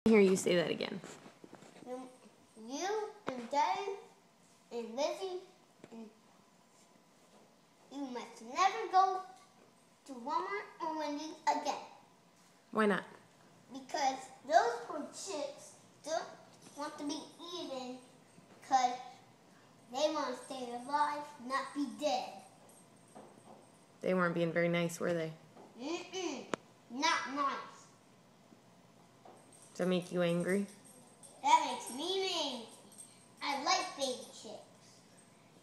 Hear you say that again. You and Daddy and Lizzie, and you must never go to Walmart or Wendy's again. Why not? Because those poor chicks don't want to be eaten because they want to stay alive, not be dead. They weren't being very nice, were they? Not nice. Does that make you angry? That makes me angry. I like baby chicks.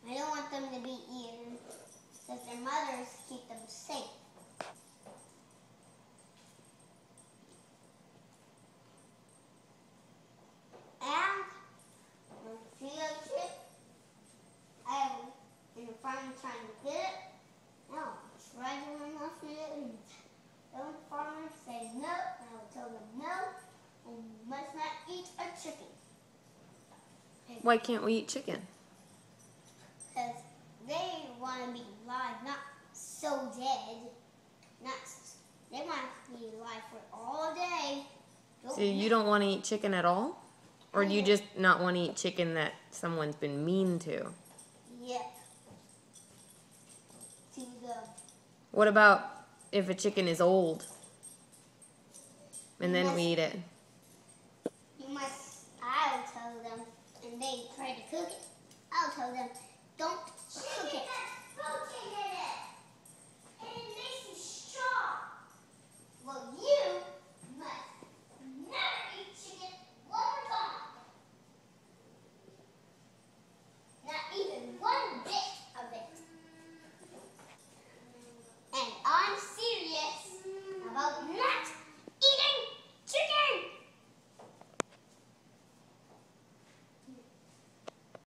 I don't want them to be eaten because their mothers keep them safe. And when I see a chick, I am in the farm trying to get it. No, try to run off with it. And the farmer say no, and I will tell them no, and you must not eat a chicken. Why can't we eat chicken? Because they want to be alive, not so dead. They want to be alive for all day. So you don't want to eat chicken at all? Or do you just not want to eat chicken that someone's been mean to? Yeah. To the... What about if a chicken is old and then we eat it? I'll tell them, and they try to cook it. I'll tell them, don't cook it.